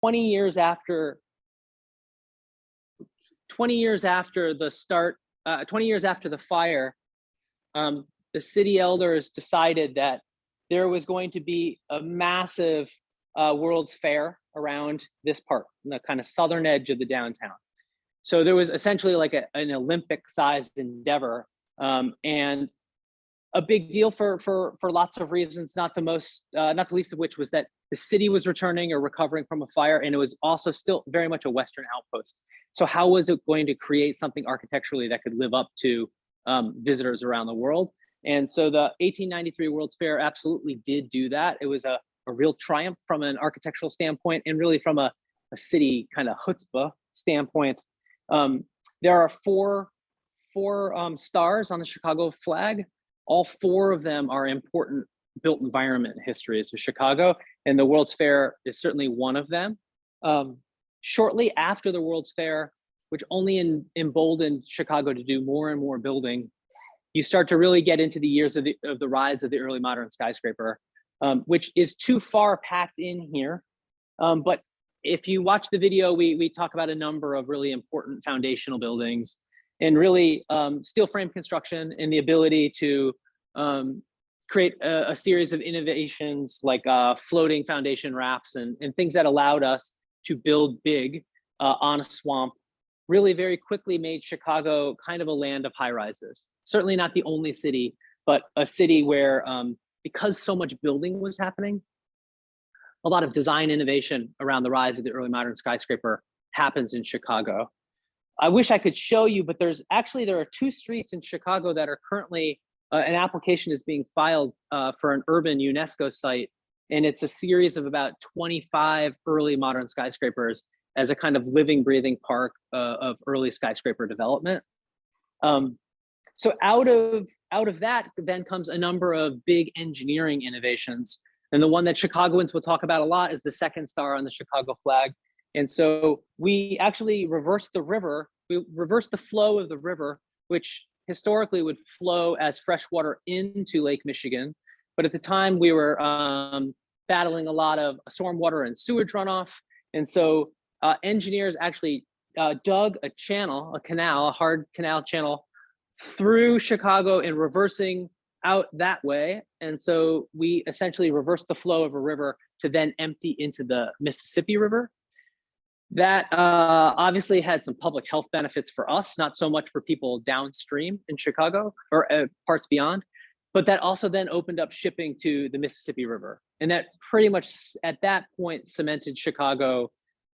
20 years after 20 years after the start, 20 years after the fire, the city elders decided that there was going to be a massive World's Fair around this park, in the kind of southern edge of the downtown. So there was essentially like an Olympic-sized endeavor, and a big deal for lots of reasons. Not the least of which was that the city was returning or recovering from a fire, and it was also still very much a Western outpost. So how was it going to create something architecturally that could live up to visitors around the world? And so the 1893 World's Fair absolutely did do that. It was a real triumph from an architectural standpoint, and really from a city kind of chutzpah standpoint. There are four stars on the Chicago flag. All four of them are important built environment histories of Chicago, and the World's Fair is certainly one of them. Shortly after the World's Fair, which only emboldened Chicago to do more and more building, you start to really get into the years of the rise of the early modern skyscraper, which is too far packed in here. But if you watch the video, we talk about a number of really important foundational buildings, and really steel frame construction and the ability to create a series of innovations like floating foundation rafts and things that allowed us to build big on a swamp, really very quickly made Chicago kind of a land of high rises. Certainly not the only city, but a city where, because so much building was happening, a lot of design innovation around the rise of the early modern skyscraper happens in Chicago. I wish I could show you, but there are two streets in Chicago that are currently, an application is being filed for an urban UNESCO site. And it's a series of about 25 early modern skyscrapers as a kind of living, breathing park of early skyscraper development. So out of that then comes a number of big engineering innovations. And the one that Chicagoans will talk about a lot is the second star on the Chicago flag. And so we actually reversed the river. We reversed the flow of the river, which historically would flow as fresh water into Lake Michigan. But at the time we were battling a lot of stormwater and sewage runoff. And so engineers actually dug a channel, a hard canal channel through Chicago and reversing out that way. And so we essentially reversed the flow of a river to then empty into the Mississippi River. That obviously had some public health benefits for us, not so much for people downstream in Chicago or parts beyond, but that also then opened up shipping to the Mississippi River. And that pretty much at that point cemented Chicago,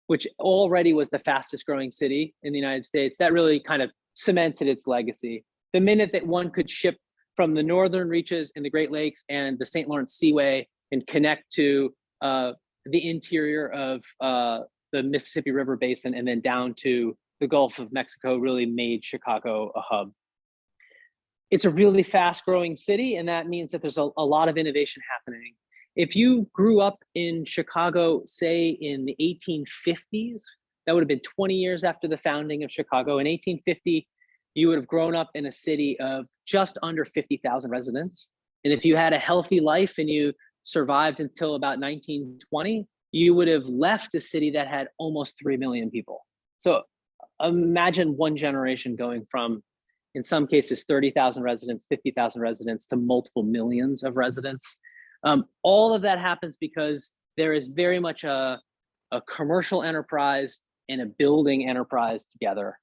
which already was the fastest growing city in the United States. That really kind of cemented its legacy. The minute that one could ship from the northern reaches in the Great Lakes and the St. Lawrence Seaway and connect to the interior of the Mississippi River Basin and then down to the Gulf of Mexico, really made Chicago a hub. It's a really fast growing city, and that means that there's a lot of innovation happening. If you grew up in Chicago, say in the 1850s, that would have been 20 years after the founding of Chicago. In 1850, you would have grown up in a city of just under 50,000 residents. And if you had a healthy life and you survived until about 1920, you would have left a city that had almost 3 million people. So imagine one generation going from, in some cases, 30,000 residents, 50,000 residents to multiple millions of residents. All of that happens because there is very much a commercial enterprise and a building enterprise together.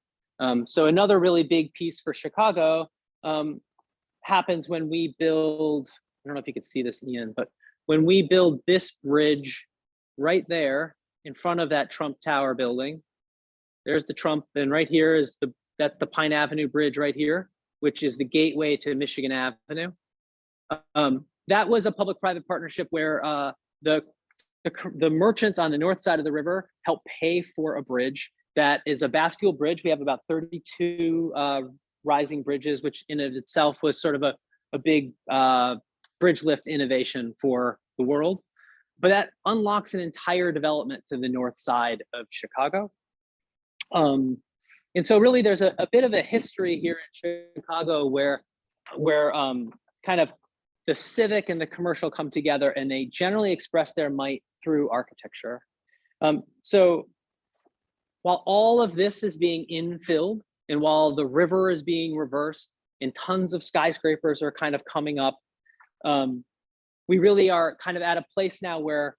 So another really big piece for Chicago happens when we build, I don't know if you can see this, Ian, but when we build this bridge right there in front of that Trump Tower building, there's the Trump, and right here is that's the Pine Avenue Bridge right here, which is the gateway to Michigan Avenue. That was a public-private partnership where the merchants on the north side of the river helped pay for a bridge that is a bascule bridge. We have about 32 rising bridges, which in of itself was sort of a big bridge lift innovation for the world. But that unlocks an entire development to the north side of Chicago. And so really there's a bit of a history here in Chicago where kind of the civic and the commercial come together, and they generally express their might through architecture. So while all of this is being infilled, and while the river is being reversed, and tons of skyscrapers are kind of coming up, we really are kind of at a place now where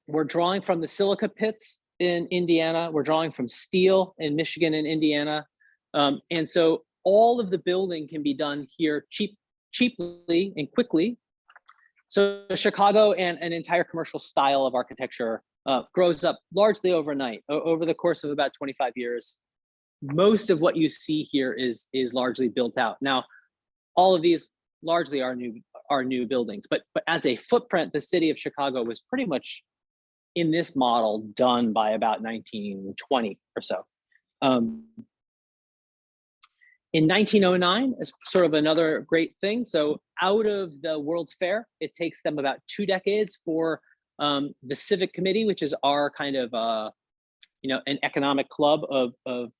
we're drawing from the silica pits in Indiana, we're drawing from steel in Michigan and Indiana. And so all of the building can be done here cheaply and quickly. So Chicago and an entire commercial style of architecture grows up largely overnight, over the course of about 25 years. Most of what you see here is largely built out. Now, all of these largely are new buildings, but as a footprint, the city of Chicago was pretty much in this model done by about 1920 or so. In 1909 is sort of another great thing. So out of the World's Fair, it takes them about 2 decades for the Civic Committee, which is our kind of an economic club of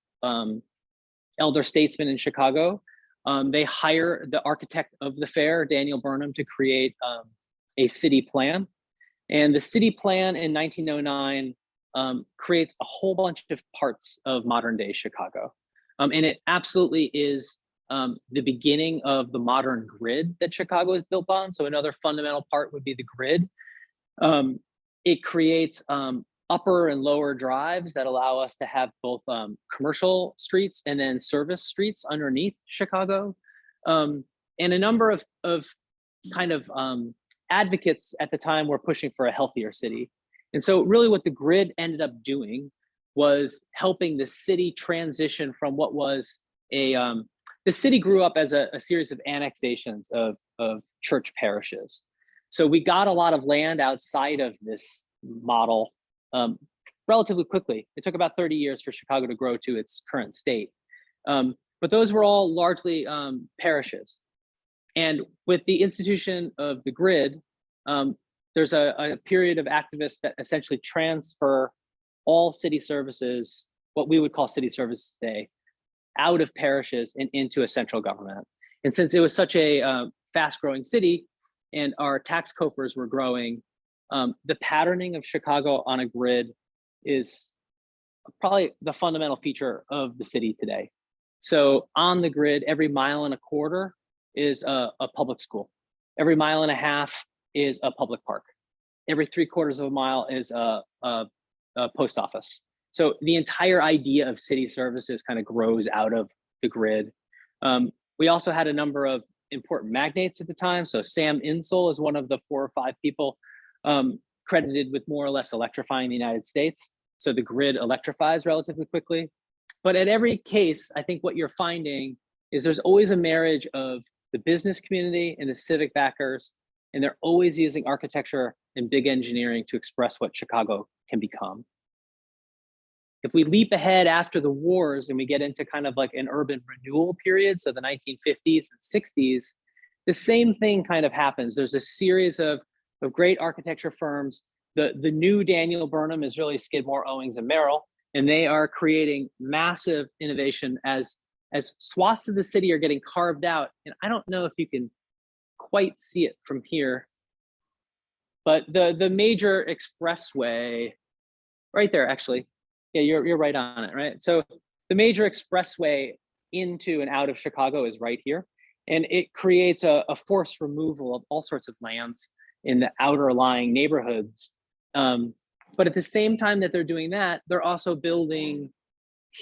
elder statesmen in Chicago. They hire the architect of the fair, Daniel Burnham, to create a city plan. And the city plan in 1909 creates a whole bunch of parts of modern day Chicago. And it absolutely is the beginning of the modern grid that Chicago is built on. So another fundamental part would be the grid. It creates upper and lower drives that allow us to have both commercial streets and then service streets underneath Chicago. And a number of kind of advocates at the time were pushing for a healthier city. And so really what the grid ended up doing was helping the city transition from what was the city grew up as a series of annexations of church parishes. So we got a lot of land outside of this model relatively quickly. It took about 30 years for Chicago to grow to its current state. But those were all largely parishes. And with the institution of the grid, there's a period of activists that essentially transfer all city services, what we would call city services today, out of parishes and into a central government. And since it was such a fast-growing city and our tax coffers were growing, the patterning of Chicago on a grid is probably the fundamental feature of the city today. So on the grid, every 1.25 miles is a public school. Every 1.5 miles is a public park. Every 3/4 mile is a post office. So the entire idea of city services kind of grows out of the grid. We also had a number of important magnates at the time. So Sam Insull is one of the 4 or 5 people credited with more or less electrifying the United States. So the grid electrifies relatively quickly. But at every case, I think what you're finding is there's always a marriage of the business community and the civic backers, and they're always using architecture and big engineering to express what Chicago can become. If we leap ahead after the wars and we get into kind of like an urban renewal period, so the 1950s and 60s, the same thing kind of happens. There's a series of great architecture firms. The new Daniel Burnham is really Skidmore, Owings, and Merrill, and they are creating massive innovation as swaths of the city are getting carved out. And I don't know if you can quite see it from here, but the major expressway, right there, actually. Yeah, you're right on it, right? So the major expressway into and out of Chicago is right here. And it creates a forced removal of all sorts of lands in the outer lying neighborhoods. But at the same time that they're doing that, they're also building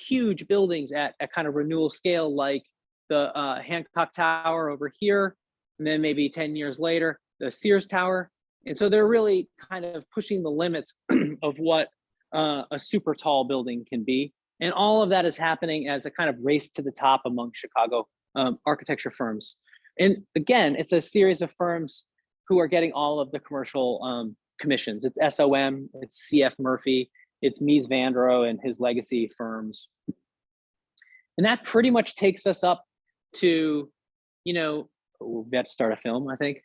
huge buildings at kind of renewal scale, like the Hancock Tower over here. And then maybe 10 years later, the Sears Tower. And so they're really kind of pushing the limits of what a super tall building can be. And all of that is happening as a kind of race to the top among Chicago architecture firms. And again, it's a series of firms who are getting all of the commercial commissions. It's SOM, it's CF Murphy, it's Mies van der Rohe and his legacy firms. And that pretty much takes us up to, we have to start a film, I think.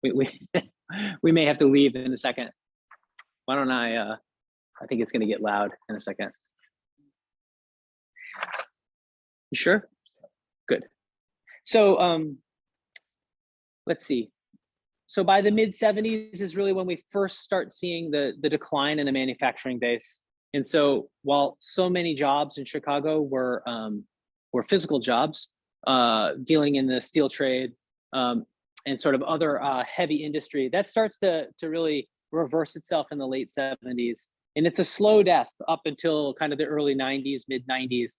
We may have to leave in a second. Why don't I think it's going to get loud in a second. You sure? Good. So let's see. So by the mid 70s is really when we first start seeing the decline in the manufacturing base. And so while so many jobs in Chicago were physical jobs, dealing in the steel trade, and sort of other heavy industry, that starts to really reverse itself in the late 70s. And it's a slow death up until kind of the early 90s, mid 90s.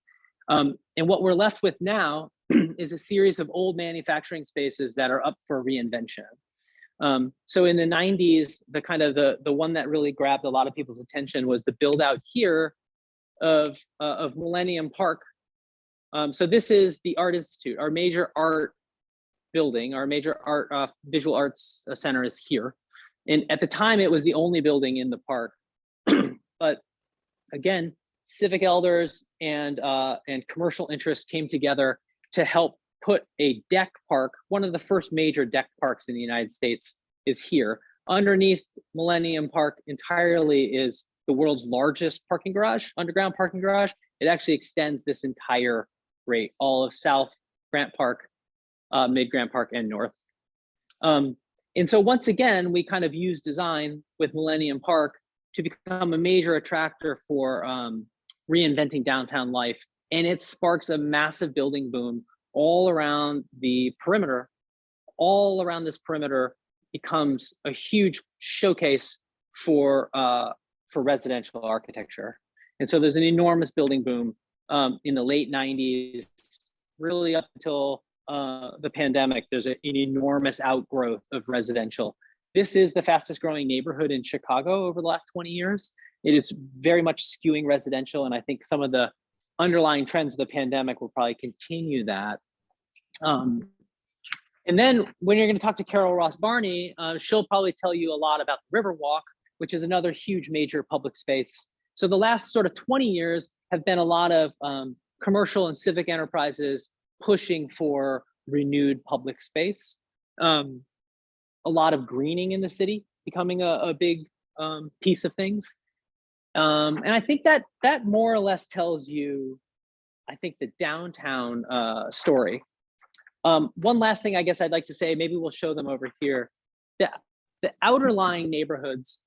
And what we're left with now is a series of old manufacturing spaces that are up for reinvention. So in the 90s, the one that really grabbed a lot of people's attention was the build out here of Millennium Park. So this is the Art Institute, our major art building, our major art visual arts center is here. And at the time, it was the only building in the park. But again, civic elders and commercial interests came together to help put a deck park. One of the first major deck parks in the United States is here. Underneath Millennium Park entirely is the world's largest parking garage, underground parking garage. It actually extends this entire rate, all of South Grant Park, Mid Grant Park, and North. And so once again, we kind of use design with Millennium Park to become a major attractor for reinventing downtown life. And it sparks a massive building boom all around the perimeter. All around this perimeter becomes a huge showcase for residential architecture. And so there's an enormous building boom in the late 90s, really up until the pandemic. There's an enormous outgrowth of residential. This is the fastest growing neighborhood in Chicago over the last 20 years. It is very much skewing residential, and I think some of the underlying trends of the pandemic will probably continue that. And then when you're going to talk to Carol Ross Barney, she'll probably tell you a lot about the Riverwalk, which is another huge major public space. So the last sort of 20 years have been a lot of commercial and civic enterprises pushing for renewed public space. A lot of greening in the city becoming a big piece of things. And I think that more or less tells you, I think, the downtown story. One last thing I guess I'd like to say, maybe we'll show them over here. The outer lying neighborhoods,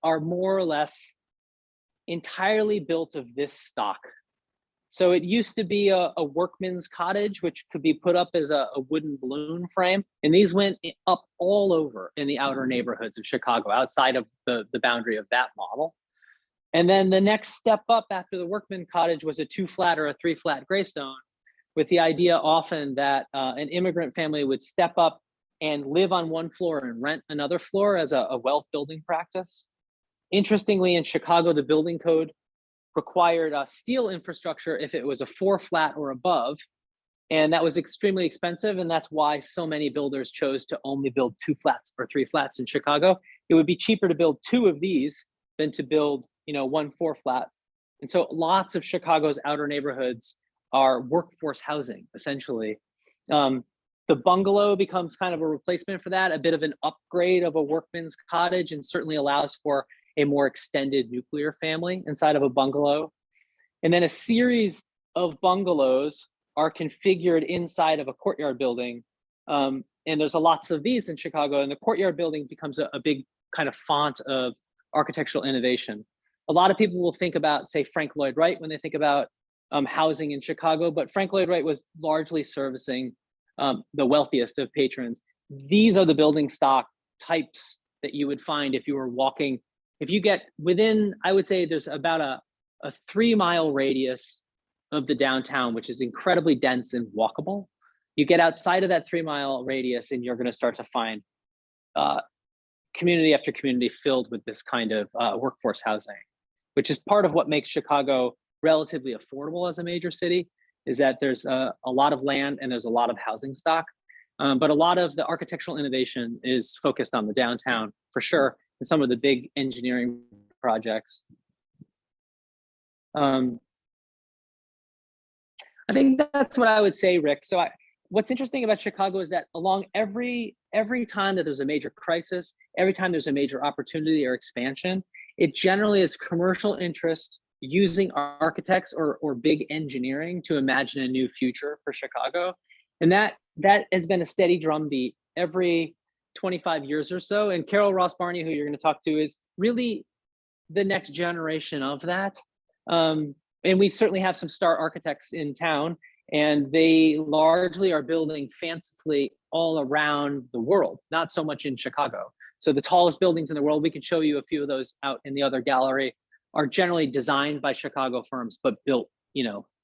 are more or less entirely built of this stock. So it used to be a workman's cottage, which could be put up as a wooden balloon frame. And these went up all over in the outer neighborhoods of Chicago, outside of the boundary of that model. And then the next step up after the workman cottage was a 2-flat or a 3-flat graystone, with the idea often that an immigrant family would step up and live on one floor and rent another floor as a wealth building practice. Interestingly, in Chicago, the building code required steel infrastructure if it was a 4-flat or above, and that was extremely expensive, and that's why so many builders chose to only build 2 flats or 3 flats in Chicago. It would be cheaper to build 2 of these than to build, 1 4-flat. And so lots of Chicago's outer neighborhoods are workforce housing, essentially. The bungalow becomes kind of a replacement for that, a bit of an upgrade of a workman's cottage, and certainly allows for a more extended nuclear family inside of a bungalow. And then a series of bungalows are configured inside of a courtyard building. And there's lots of these in Chicago, and the courtyard building becomes a big kind of font of architectural innovation. A lot of people will think about, say, Frank Lloyd Wright when they think about housing in Chicago, but Frank Lloyd Wright was largely servicing the wealthiest of patrons. These are the building stock types that you would find if you were walking. If you get within, I would say there's about a 3-mile radius of the downtown, which is incredibly dense and walkable. You get outside of that 3-mile radius and you're going to start to find community after community filled with this kind of workforce housing, which is part of what makes Chicago relatively affordable as a major city, is that there's a lot of land and there's a lot of housing stock. But a lot of the architectural innovation is focused on the downtown, for sure, and some of the big engineering projects. I think that's what I would say, Rick. So what's interesting about Chicago is that along every time that there's a major crisis, every time there's a major opportunity or expansion, it generally is commercial interest using architects or big engineering to imagine a new future for Chicago. And that has been a steady drumbeat every 25 years or so. And Carol Ross Barney, who you're going to talk to, is really the next generation of that. And we certainly have some star architects in town, and they largely are building fancifully all around the world, not so much in Chicago. So the tallest buildings in the world, we can show you a few of those out in the other gallery, are generally designed by Chicago firms, but built,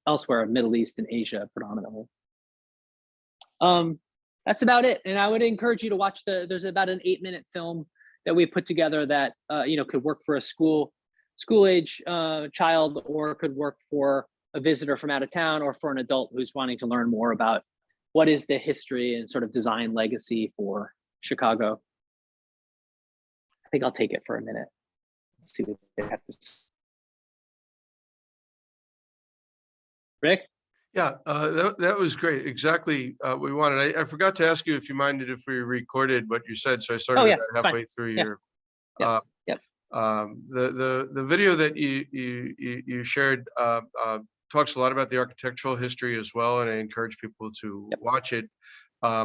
elsewhere, Middle East and Asia predominantly. That's about it. And I would encourage you to watch there's about an 8-minute film that we put together that, could work for a school age child, or could work for a visitor from out of town, or for an adult who's wanting to learn more about what is the history and sort of design legacy for Chicago. I think I'll take it for a minute. Let's see what they have to say. Rick? Yeah, that was great. Exactly what we wanted. I forgot to ask you if you minded if we recorded what you said, so I started about halfway through your. The video that you shared talks a lot about the architectural history as well, and I encourage people to watch it. I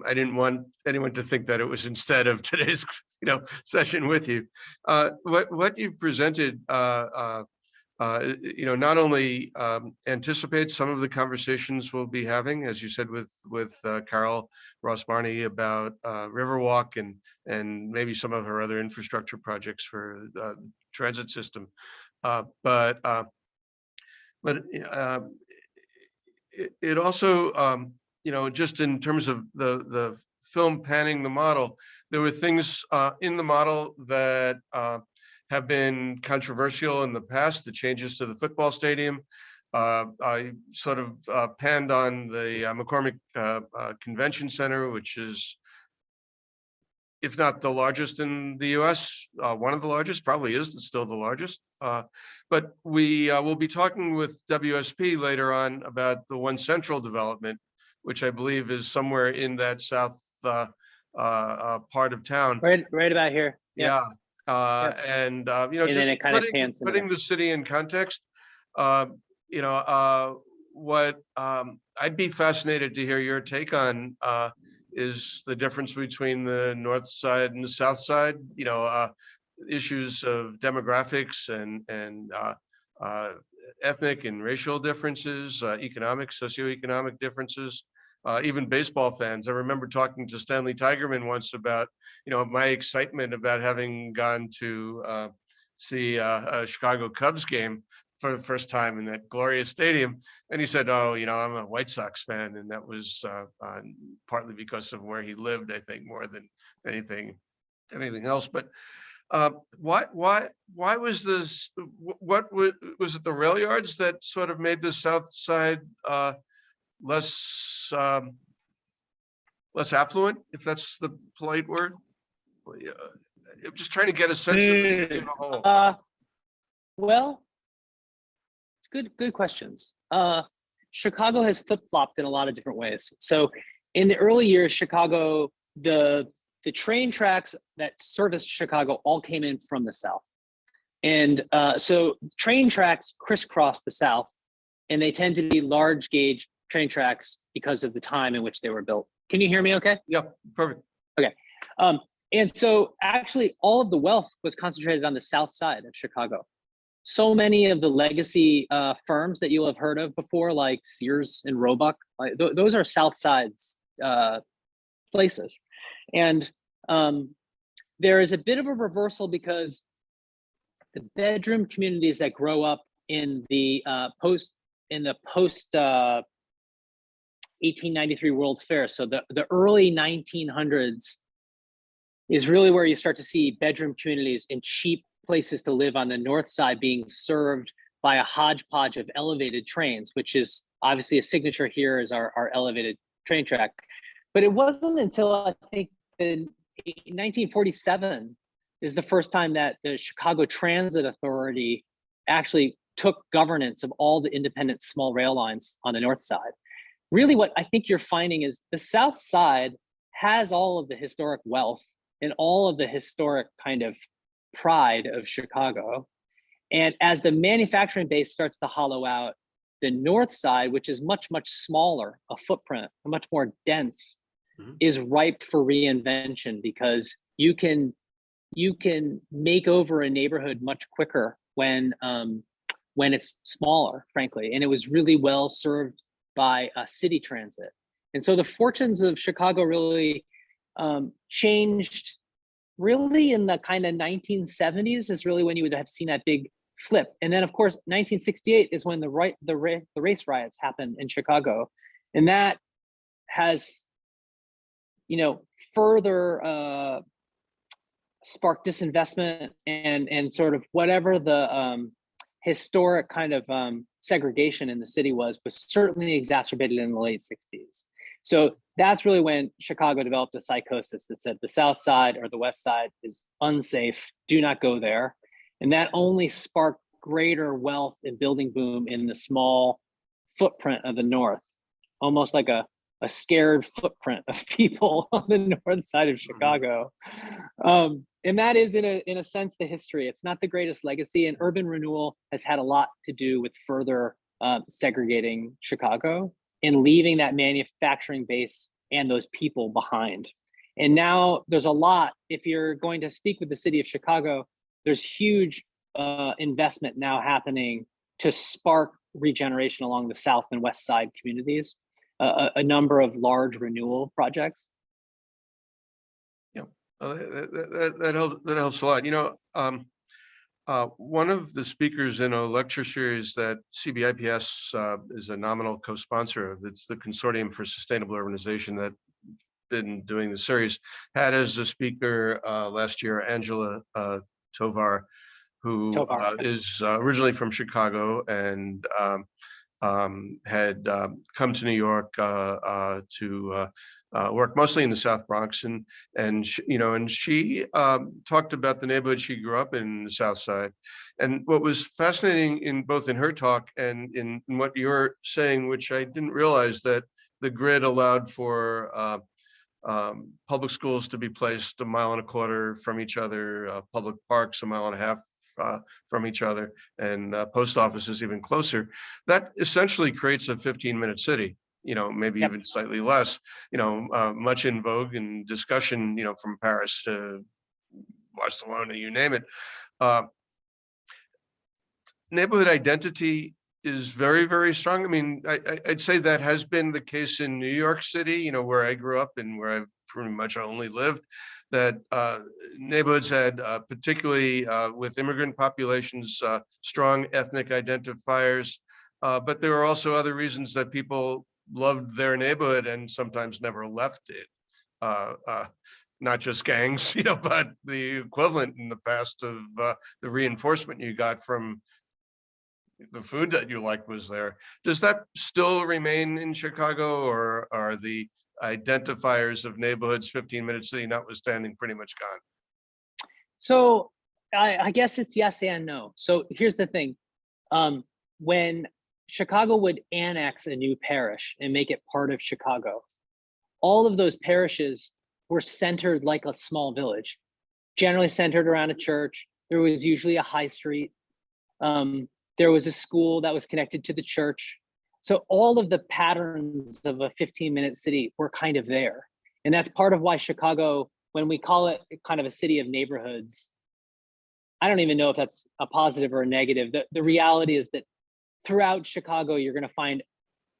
didn't want anyone to think that it was instead of today's session with you. What you presented not only anticipates some of the conversations we'll be having, as you said, with Carol Ross Barney about Riverwalk and maybe some of her other infrastructure projects for the transit system, but it also just in terms of the film panning the model, there were things in the model that have been controversial in the past. The changes to the football stadium. I sort of panned on the McCormick Convention Center, which is, if not the largest in the US, one of the largest, probably is still the largest. But we will be talking with WSP later on about the One Central development, which I believe is somewhere in that south part of town. Right about here. Yeah. And and just then it kind of putting the city in context, what I'd be fascinated to hear your take on is the difference between the north side and the south side, issues of demographics and ethnic and racial differences, economic, socioeconomic differences. Even baseball fans. I remember talking to Stanley Tigerman once about, my excitement about having gone to see a Chicago Cubs game for the first time in that glorious stadium. And he said, "Oh, I'm a White Sox fan," and that was partly because of where he lived, I think, more than anything else. But why was this? What was it? The rail yards that sort of made the south side less affluent, if that's the polite word? I'm just trying to get a sense of the city as a whole. Well, it's good questions. Chicago has flip-flopped in a lot of different ways. So in the early years, Chicago, the train tracks that serviced Chicago all came in from the south. And so train tracks crisscross the south, and they tend to be large gauge train tracks because of the time in which they were built. Can you hear me okay? Yeah, perfect. Okay. And so actually all of the wealth was concentrated on the south side of Chicago. So many of the legacy firms that you'll have heard of before, like Sears and Roebuck, those are south sides places. And there is a bit of a reversal because the bedroom communities that grow up in the post 1893 World's Fair. So the early 1900s is really where you start to see bedroom communities and cheap places to live on the north side being served by a hodgepodge of elevated trains, which is obviously a signature here is our elevated train track. But it wasn't until I think in 1947 is the first time that the Chicago Transit Authority actually took governance of all the independent small rail lines on the north side. Really what I think you're finding is the south side has all of the historic wealth and all of the historic kind of pride of Chicago. And as the manufacturing base starts to hollow out, the north side, which is much, much smaller, a footprint, much more dense, is ripe for reinvention, because you can make over a neighborhood much quicker when it's smaller, frankly. And it was really well served by city transit. And so the fortunes of Chicago really changed really in the kind of 1970s is really when you would have seen that big flip. And then of course, 1968 is when the race riots happened in Chicago. And that has, further sparked disinvestment and sort of whatever the historic kind of segregation in the city was certainly exacerbated in the late 60s. So that's really when Chicago developed a psychosis that said the South Side or the West Side is unsafe, do not go there. And that only sparked greater wealth and building boom in the small footprint of the North, almost like a scared footprint of people on the north side of Chicago. And that is in a sense the history. It's not the greatest legacy, and urban renewal has had a lot to do with further segregating Chicago and leaving that manufacturing base and those people behind. And now there's a lot, if you're going to speak with the city of Chicago, there's huge investment now happening to spark regeneration along the south and west side communities, a number of large renewal projects. Yeah, that helps a lot. One of the speakers in a lecture series that CBIPS is a nominal co-sponsor of, it's the Consortium for Sustainable Urbanization that been doing the series, had as a speaker last year Angela Tovar, who is originally from Chicago and had come to New York to work mostly in the South Bronx, and she talked about the neighborhood she grew up in the South Side. And what was fascinating in both in her talk and in what you're saying, which I didn't realize, that the grid allowed for public schools to be placed 1.25 miles from each other, public parks 1.5 miles from each other, and post offices even closer. That essentially creates a 15-minute city, maybe even slightly less, much in vogue and discussion, from Paris to Barcelona, you name it. Neighborhood identity is very, very strong. I mean, I'd say that has been the case in New York City, where I grew up and where I've pretty much only lived, that neighborhoods had, particularly with immigrant populations, strong ethnic identifiers. But there are also other reasons that people loved their neighborhood and sometimes never left it. Not just gangs, but the equivalent in the past of the reinforcement you got from the food that you liked was there. Does that still remain in Chicago, or are the identifiers of neighborhoods 15-minute city notwithstanding pretty much gone? So I guess it's yes and no. So here's the thing. When Chicago would annex a new parish and make it part of Chicago, all of those parishes were centered like a small village, generally centered around a church. There was usually a high street. There was a school that was connected to the church. So all of the patterns of a 15-minute city were kind of there. And that's part of why Chicago, when we call it kind of a city of neighborhoods, I don't even know if that's a positive or a negative. The reality is that throughout Chicago, you're going to find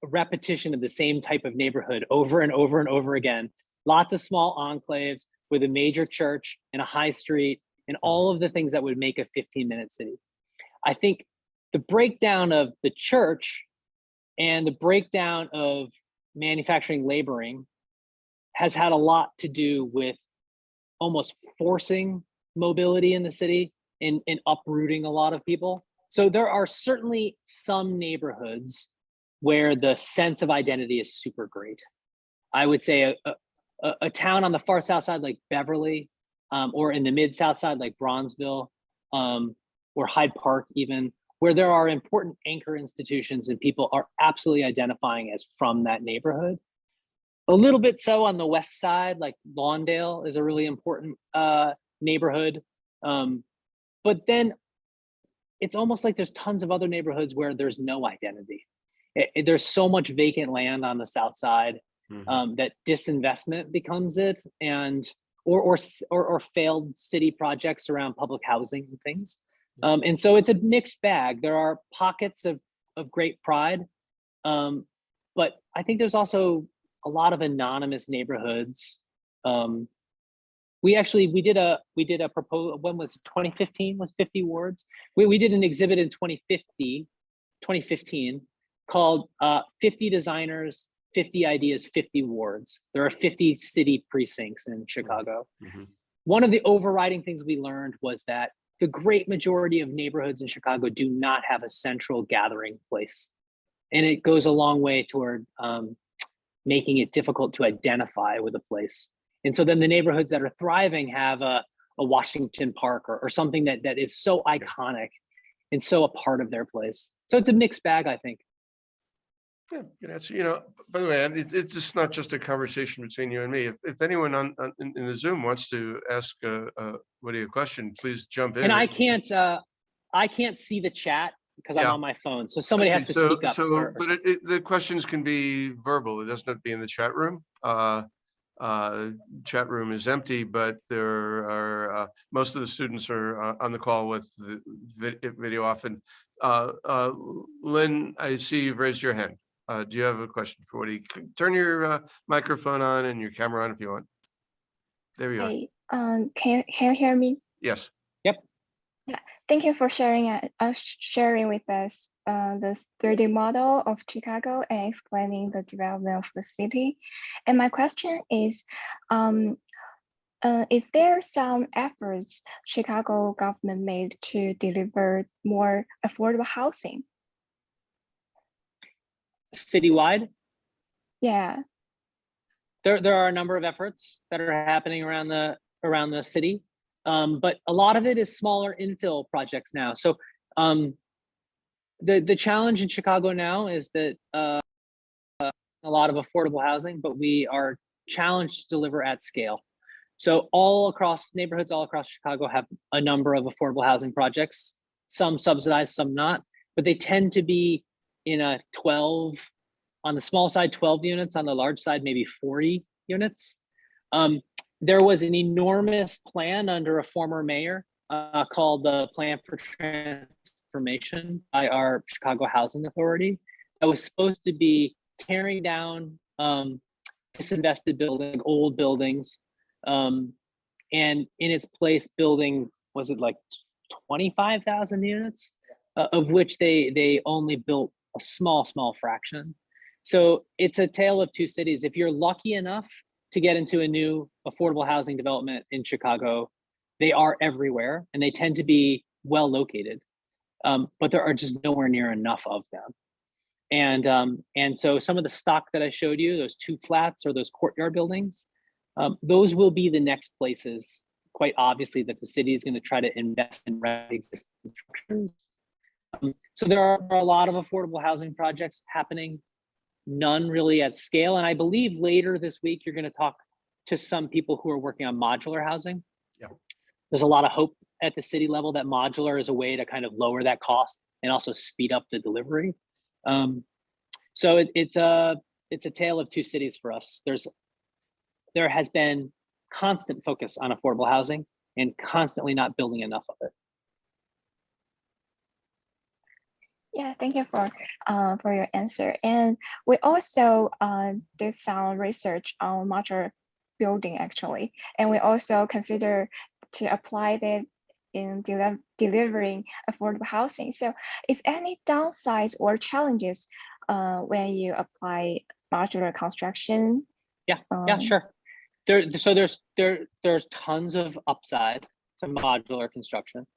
a repetition of the same type of neighborhood over and over and over again. Lots of small enclaves with a major church and a high street and all of the things that would make a 15-minute city. I think the breakdown of the church and the breakdown of manufacturing laboring has had a lot to do with almost forcing mobility in the city and uprooting a lot of people. So there are certainly some neighborhoods where the sense of identity is super great. I would say a town on the far south side like Beverly, or in the mid-south side like Bronzeville, or Hyde Park even, where there are important anchor institutions and people are absolutely identifying as from that neighborhood. A little bit so on the west side, like Lawndale is a really important neighborhood. But then it's almost like there's tons of other neighborhoods where there's no identity. There's so much vacant land on the south side that disinvestment becomes it, and or failed city projects around public housing and things. And so it's a mixed bag. There are pockets of great pride, but I think there's also a lot of anonymous neighborhoods. We did a proposal. When was it? 2015 was 50 wards. We did an exhibit in 2015 called 50 Designers, 50 Ideas, 50 Wards. There are 50 city precincts in Chicago. One of the overriding things we learned was that the great majority of neighborhoods in Chicago do not have a central gathering place. And it goes a long way toward making it difficult to identify with a place. And so then the neighborhoods that are thriving have a Washington Park or something that is so iconic and so a part of their place. So it's a mixed bag, I think. Yeah, good answer. By the way, it's just not just a conversation between you and me. If anyone in the Zoom wants to ask Woody a question, please jump in. And I can't see the chat because I'm on my phone. So somebody has to speak up. But the questions can be verbal. It doesn't have to be in the chat room. Chat room is empty, but there are most of the students are on the call with the video often. Lynn, I see you've raised your hand. Do you have a question for Woody? Turn your microphone on and your camera on if you want. There you are. Can you hear me? Yes. Yep. Yeah. Thank you for sharing with us this 3D model of Chicago and explaining the development of the city. And my question is there some efforts Chicago government made to deliver more affordable housing? Citywide? Yeah. There are a number of efforts that are happening around the city, but a lot of it is smaller infill projects now. So the challenge in Chicago now is that a lot of affordable housing, but we are challenged to deliver at scale. So neighborhoods all across Chicago have a number of affordable housing projects, some subsidized, some not, but they tend to be in a 12, on the small side, 12 units, on the large side, maybe 40 units. There was an enormous plan under a former mayor called the Plan for Transformation by our Chicago Housing Authority that was supposed to be tearing down disinvested buildings, old buildings, and in its place building, was it like 25,000 units, of which they only built a small fraction. So it's a tale of two cities. If you're lucky enough to get into a new affordable housing development in Chicago, they are everywhere and they tend to be well located, but there are just nowhere near enough of them. And so some of the stock that I showed you, those two flats or those courtyard buildings, those will be the next places, quite obviously, that the city is going to try to invest in existing structures. So there are a lot of affordable housing projects happening, none really at scale. And I believe later this week, you're going to talk to some people who are working on modular housing. Yeah. There's a lot of hope at the city level that modular is a way to kind of lower that cost and also speed up the delivery. So it's a tale of two cities for us. There has been constant focus on affordable housing and constantly not building enough of it. Yeah, thank you for your answer. And we also did some research on modular building actually, and we also consider to apply that in delivering affordable housing. So, is any downsides or challenges when you apply modular construction? Yeah, sure. There's tons of upside to modular construction.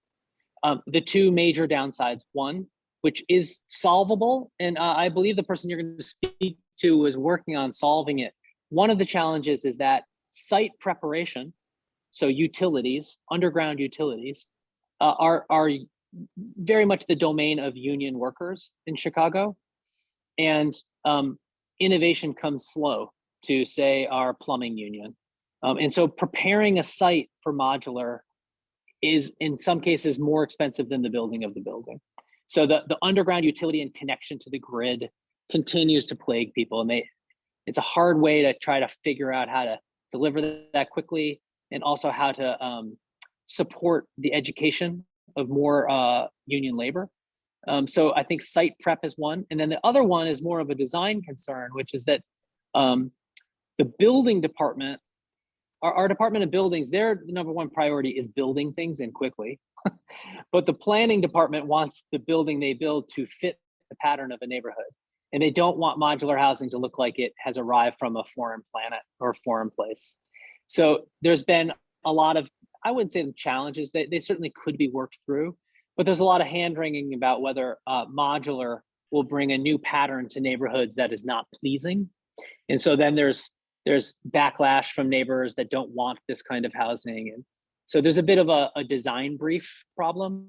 The two major downsides: one, which is solvable, and I believe the person you're going to speak to was working on solving it. One of the challenges is that site preparation, so utilities, underground utilities, are very much the domain of union workers in Chicago, and innovation comes slow to, say, our plumbing union. And so preparing a site for modular is in some cases more expensive than the building of the building. So the underground utility and connection to the grid continues to plague people, and it's a hard way to try to figure out how to deliver that quickly, and also how to support the education of more union labor. So I think site prep is one. And then the other one is more of a design concern, which is that the building department, our Department of Buildings, their number one priority is building things and quickly. But the planning department wants the building they build to fit the pattern of a neighborhood. And they don't want modular housing to look like it has arrived from a foreign planet or foreign place. So there's been a lot of, I wouldn't say the challenges, they certainly could be worked through, but there's a lot of hand-wringing about whether modular will bring a new pattern to neighborhoods that is not pleasing. And so then there's backlash from neighbors that don't want this kind of housing. And so there's a bit of a design brief problem.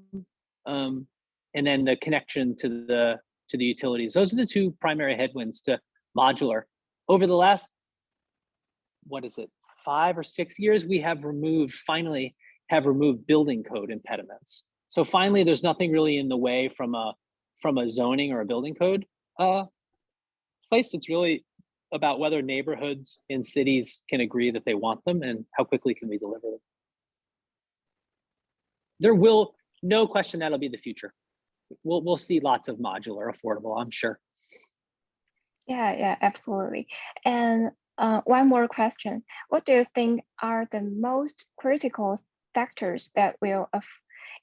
And then the connection to the utilities. Those are the two primary headwinds to modular. Over the last, 5 or 6 years, we have finally removed building code impediments. So finally, there's nothing really in the way from a zoning or a building code place. It's really about whether neighborhoods in cities can agree that they want them and how quickly can we deliver them. There will, no question, that'll be the future. We'll see lots of modular affordable, I'm sure. Yeah, absolutely. And one more question. What do you think are the most critical factors that will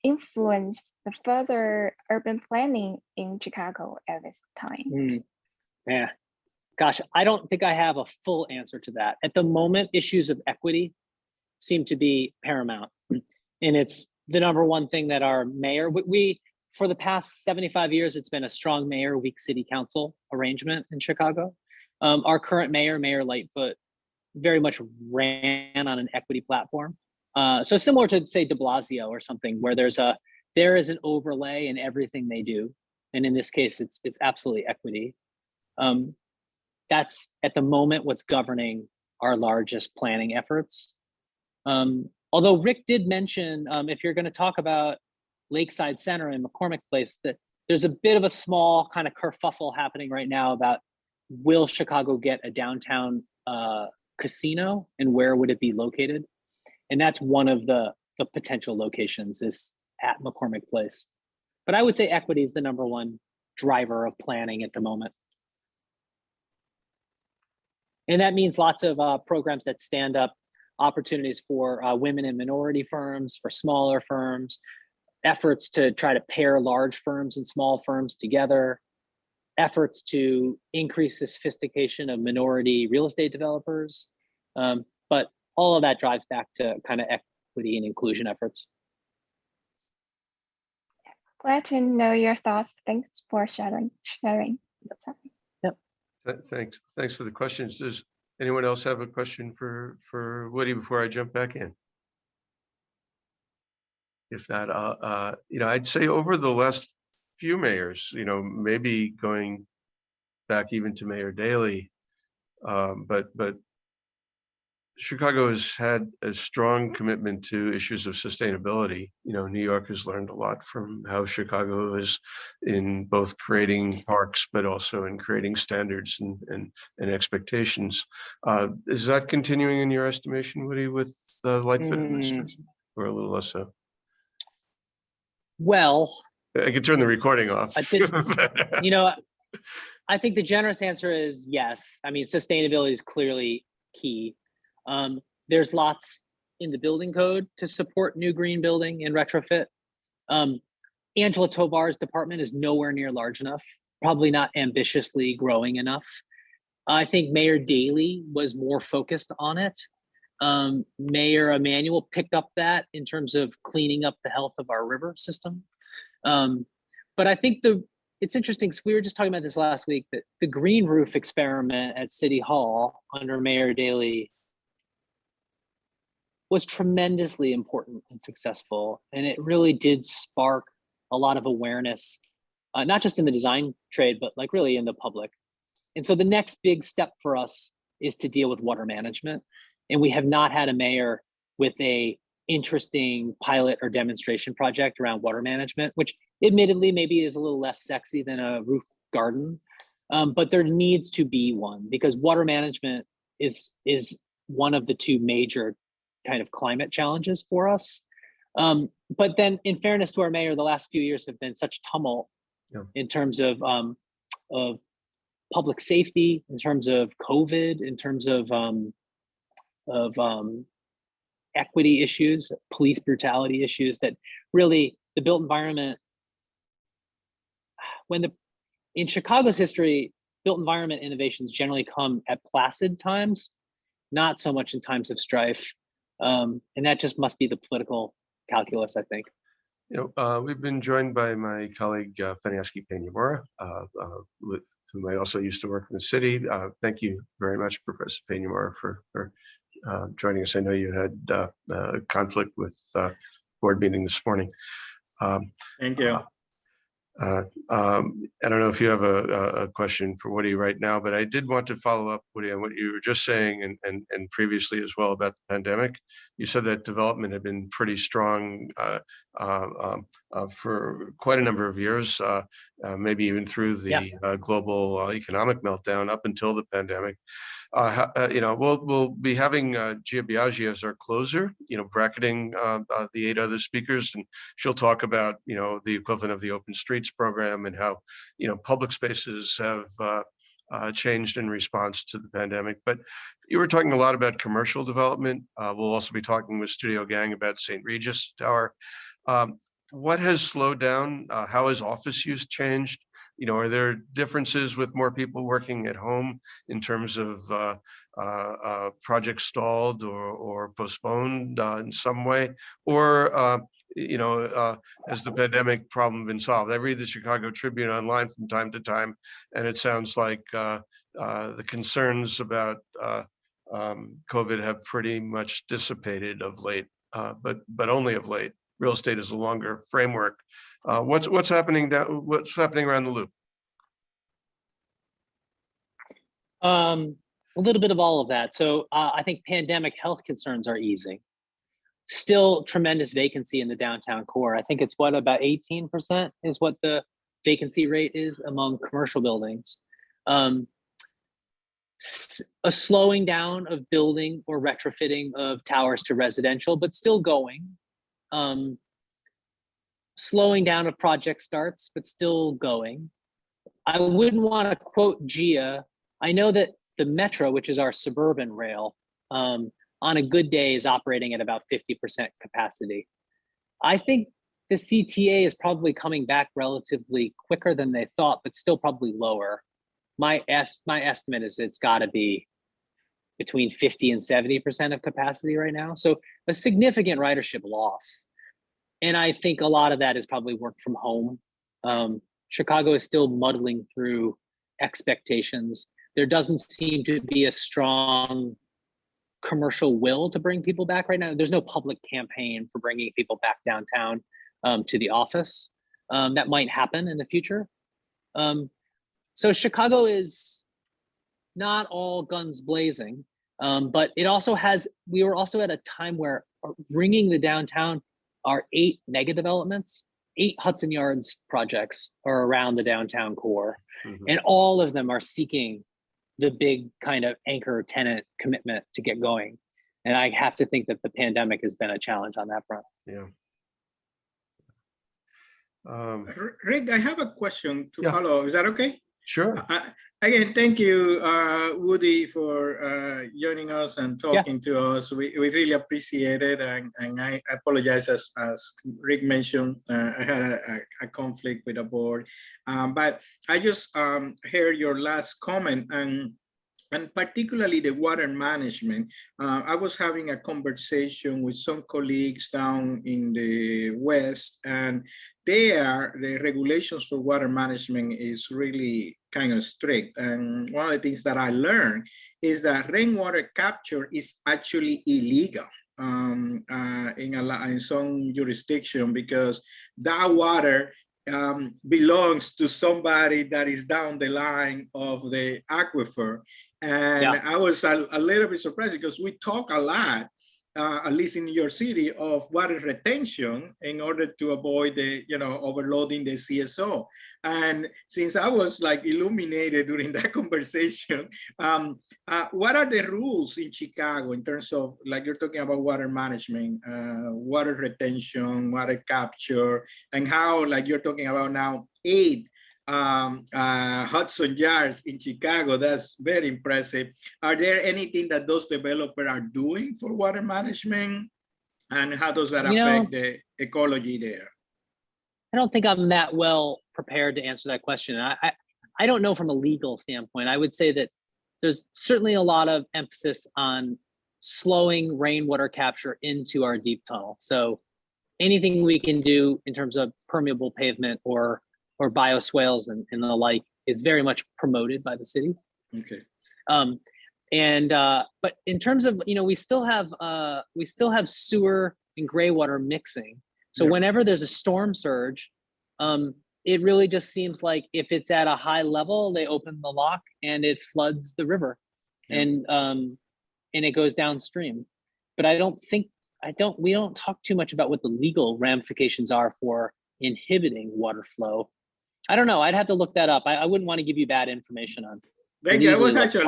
influence the further urban planning in Chicago at this time? Yeah, gosh, I don't think I have a full answer to that. At the moment, issues of equity seem to be paramount. And it's the number one thing that our mayor, for the past 75 years, it's been a strong mayor, weak city council arrangement in Chicago. Our current mayor, Mayor Lightfoot, very much ran on an equity platform. So similar to, say, de Blasio or something, where there is an overlay in everything they do. And in this case, it's absolutely equity. That's at the moment what's governing our largest planning efforts. Although Rick did mention, if you're going to talk about Lakeside Center and McCormick Place, that there's a bit of a small kind of kerfuffle happening right now about, will Chicago get a downtown casino and where would it be located? And that's one of the potential locations is at McCormick Place. But I would say equity is the number one driver of planning at the moment. And that means lots of programs that stand up opportunities for women and minority firms, for smaller firms, efforts to try to pair large firms and small firms together, efforts to increase the sophistication of minority real estate developers. But all of that drives back to kind of equity and inclusion efforts. Glad to know your thoughts. Thanks for sharing. Yep. Thanks for the questions. Does anyone else have a question for Woody before I jump back in? If not, I'd say over the last few mayors, maybe going back even to Mayor Daley, but Chicago has had a strong commitment to issues of sustainability. New York has learned a lot from how Chicago is in both creating parks, but also in creating standards and expectations. Is that continuing in your estimation, Woody, with the Lightfoot administration, or a little less so? Well, I could turn the recording off. I think the generous answer is yes. I mean, sustainability is clearly key. There's lots in the building code to support new green building and retrofit. Angela Tovar's department is nowhere near large enough, probably not ambitiously growing enough. I think Mayor Daley was more focused on it. Mayor Emanuel picked up that in terms of cleaning up the health of our river system. But I think it's interesting, because we were just talking about this last week, that the green roof experiment at City Hall under Mayor Daley was tremendously important and successful. And it really did spark a lot of awareness, not just in the design trade, but like really in the public. And so the next big step for us is to deal with water management. And we have not had a mayor with a interesting pilot or demonstration project around water management, which admittedly maybe is a little less sexy than a roof garden, but there needs to be one because water management is one of the two major kind of climate challenges for us. But then, in fairness to our mayor, the last few years have been such tumult in terms of public safety, in terms of COVID, in terms of equity issues, police brutality issues, that really the built environment, in Chicago's history, built environment innovations generally come at placid times, not so much in times of strife. And that just must be the political calculus, I think. We've been joined by my colleague, Feniaski Peñamora, with whom I also used to work in the city. Thank you very much, Professor Peñamora, for joining us. I know you had a conflict with board meeting this morning. Thank you. I don't know if you have a question for Woody right now, but I did want to follow up, Woody, on what you were just saying and previously as well about the pandemic. You said that development had been pretty strong for quite a number of years, maybe even through the global economic meltdown up until the pandemic. We'll be having Gia Biaggi as our closer, bracketing the 8 other speakers, and she'll talk about, the equivalent of the Open Streets program and how, public spaces have changed in response to the pandemic. But you were talking a lot about commercial development. We'll also be talking with Studio Gang about St. Regis Tower. What has slowed down? How has office use changed? Are there differences with more people working at home in terms of projects stalled or postponed in some way? Or, has the pandemic problem been solved? I read the Chicago Tribune online from time to time, and it sounds like the concerns about COVID have pretty much dissipated of late, but only of late. Real estate is a longer framework. What's happening around the loop? A little bit of all of that. So I think pandemic health concerns are easing. Still tremendous vacancy in the downtown core. I think it's about 18% is what the vacancy rate is among commercial buildings. A slowing down of building or retrofitting of towers to residential, but still going. Slowing down of project starts, but still going. I wouldn't want to quote Gia. I know that the Metro, which is our suburban rail, on a good day is operating at about 50% capacity. I think the CTA is probably coming back relatively quicker than they thought, but still probably lower. My estimate is it's got to be between 50 and 70% of capacity right now. So a significant ridership loss. And I think a lot of that is probably work from home. Chicago is still muddling through expectations. There doesn't seem to be a strong commercial will to bring people back right now. There's no public campaign for bringing people back downtown to the office. That might happen in the future. So Chicago is not all guns blazing, but it also has, we were also at a time where bringing the downtown are 8 mega developments, 8 Hudson Yards projects are around the downtown core. Mm-hmm. And all of them are seeking the big kind of anchor tenant commitment to get going. And I have to think that the pandemic has been a challenge on that front. Yeah. Rick, I have a question to follow. Is that okay? Sure. Again, thank you, Woody, for joining us and talking to us. We really appreciate it. And I apologize, as Rick mentioned, I had a conflict with the board. But I just heard your last comment, and particularly the water management. I was having a conversation with some colleagues down in the West, and there, the regulations for water management is really kind of strict. And one of the things that I learned is that rainwater capture is actually illegal in some jurisdiction, because that water belongs to somebody that is down the line of the aquifer. And I was a little bit surprised, because we talk a lot at least in your city, of water retention in order to avoid the, overloading the CSO. And since I was like illuminated during that conversation, what are the rules in Chicago in terms of, like, you're talking about water management, water retention, water capture, and how, like you're talking about now, 8 Hudson yards in Chicago? That's very impressive. Are there anything that those developers are doing for water management, and how does that affect the ecology there? I don't think I'm that well prepared to answer that question. I don't know from a legal standpoint. I would say that there's certainly a lot of emphasis on slowing rainwater capture into our deep tunnel. So anything we can do in terms of permeable pavement or bioswales and the like is very much promoted by the city. Okay. But in terms of, we still have sewer and gray water mixing. So whenever there's a storm surge, it really just seems like if it's at a high level, they open the lock and it floods the river, and it goes downstream. But we don't talk too much about what the legal ramifications are for inhibiting water flow. I don't know. I'd have to look that up. I wouldn't want to give you bad information on. Thank you. I was actually,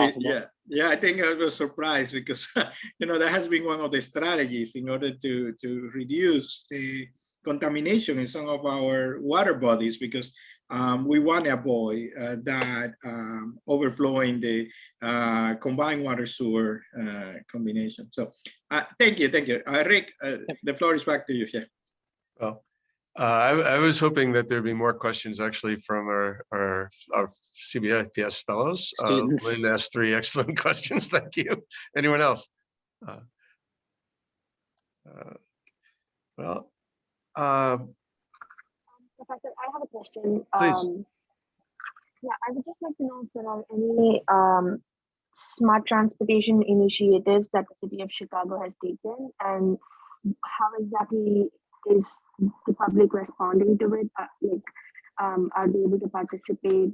I think I was surprised because, that has been one of the strategies in order to reduce the contamination in some of our water bodies, because we want to avoid that overflowing the combined water sewer combination. So thank you. Rick, the floor is back to you. Yeah. Well, I was hoping that there'd be more questions actually from our CBIPS fellows. Lynn asked 3 excellent questions. Thank you. Anyone else? Professor, I have a question. Please. I would just like to know if there are any smart transportation initiatives that the city of Chicago has taken, and how exactly is the public responding to it? Are they able to participate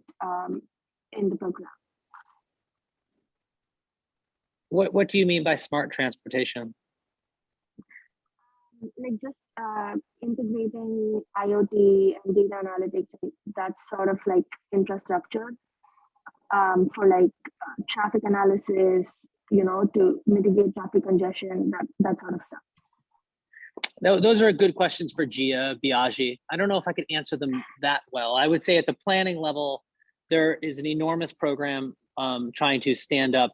in the program? What do you mean by smart transportation? Like just integrating IoT and data analytics, that sort of like infrastructure for like traffic analysis, to mitigate traffic congestion, that sort of stuff. Those are good questions for Gia Biaggi. I don't know if I could answer them that well. I would say at the planning level, there is an enormous program trying to stand up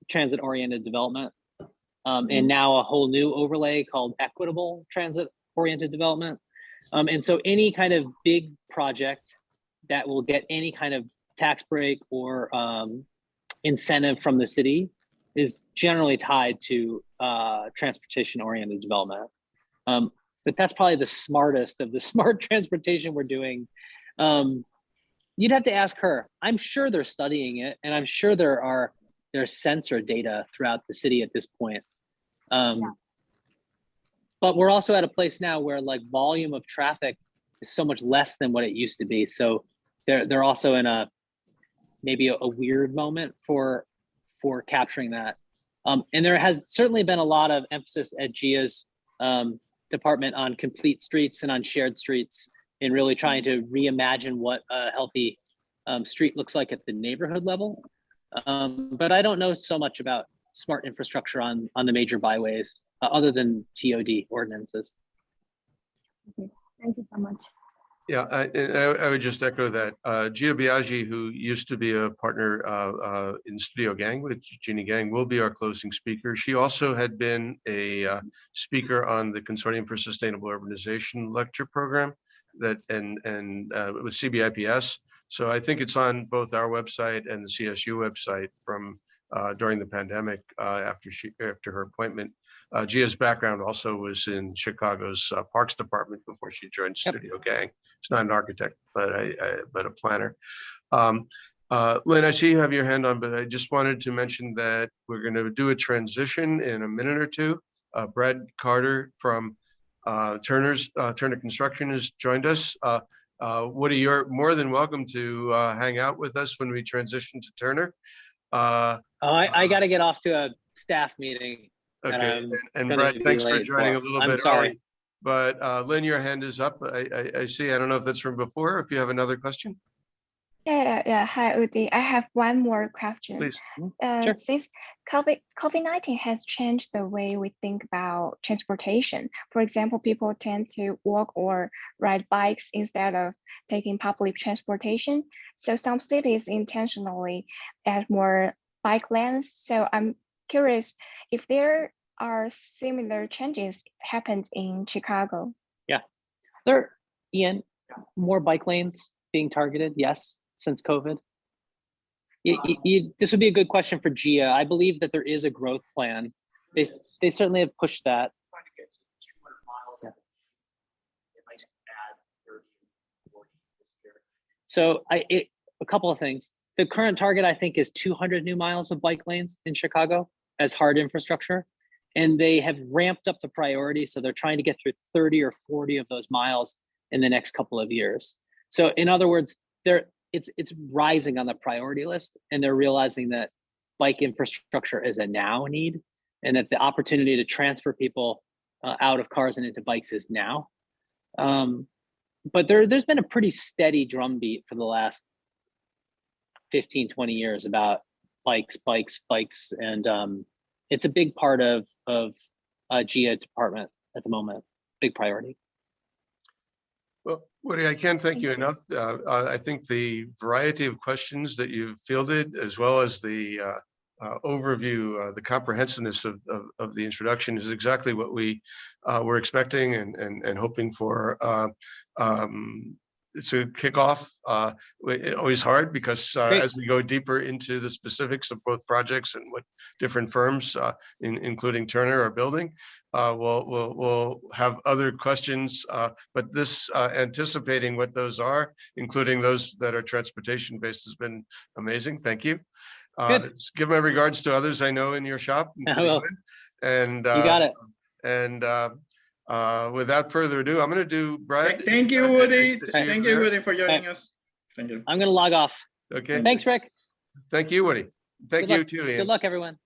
transit-oriented development. And now a whole new overlay called equitable transit-oriented development. And so any kind of big project that will get any kind of tax break or incentive from the city is generally tied to transportation-oriented development. But that's probably the smartest of the smart transportation we're doing. You'd have to ask her. I'm sure they're studying it, and I'm sure there's sensor data throughout the city at this point. But we're also at a place now where like volume of traffic is so much less than what it used to be. So they're also in maybe a weird moment for capturing that. And there has certainly been a lot of emphasis at Gia's department on complete streets and on shared streets, and really trying to reimagine what a healthy street looks like at the neighborhood level. But I don't know so much about smart infrastructure on the major byways other than TOD ordinances. Okay. Thank you so much. Yeah, I would just echo that. Gia Biaggi, who used to be a partner in Studio Gang with Jeannie Gang, will be our closing speaker. She also had been a speaker on the Consortium for Sustainable Urbanization lecture program and with CBIPS. So I think it's on both our website and the CSU website from during the pandemic after her appointment. Gia's background also was in Chicago's Parks Department before she joined Studio Gang. She's not an architect, but a planner. Lynn, I see you have your hand on, but I just wanted to mention that we're going to do a transition in a minute or two. Brad Carter from Turner Construction has joined us. Woody, you're more than welcome to hang out with us when we transition to Turner. I got to get off to a staff meeting. that Okay, I'm and gonna Brad, be thanks for late joining for. a little I'm bit sorry. early. But Lynn, your hand is up. I see. I don't know if that's from before, or if you have another question, Yeah. Hi, Udi. I have one more question. please. Sure. Since COVID-19 has changed the way we think about transportation. For example, people tend to walk or ride bikes instead of taking public transportation. So some cities intentionally add more bike lanes. So I'm curious if there are similar changes happened in Chicago. There, Ian, more bike lanes being targeted, yes, since COVID. This would be a good question for Gia. I believe that there is a growth plan. They certainly have pushed that. Yeah. So a couple of things. The current target, I think, is 200 new miles of bike lanes in Chicago as hard infrastructure. And they have ramped up the priority. So they're trying to get through 30 or 40 of those miles in the next couple of years. So in other words, it's rising on the priority list, and they're realizing that bike infrastructure is a now need, and that the opportunity to transfer people out of cars and into bikes is now. But there's been a pretty steady drumbeat for the last 15, 20 years about bikes, and it's a big part of GIA department at the moment, big priority. Well, Woody, I can't thank you enough. I think the variety of questions that you've fielded, as well as the overview, the comprehensiveness of the introduction is exactly what we were expecting and hoping for. It's a kickoff. Always hard because as we go deeper into the specifics of both projects and what different firms, including Turner, are building, we'll have other questions. But this anticipating what those are, including those that are transportation based, has been amazing. Thank you. Give my regards to others I know in your shop. And You got it. And without further ado, I'm going to do Brad. Thank you, Woody. Thank you, Woody, for joining us. Thank you. I'm going to log off. Okay. Thanks, Rick. Thank you, Woody. Thank you too, Ian. Good luck, everyone.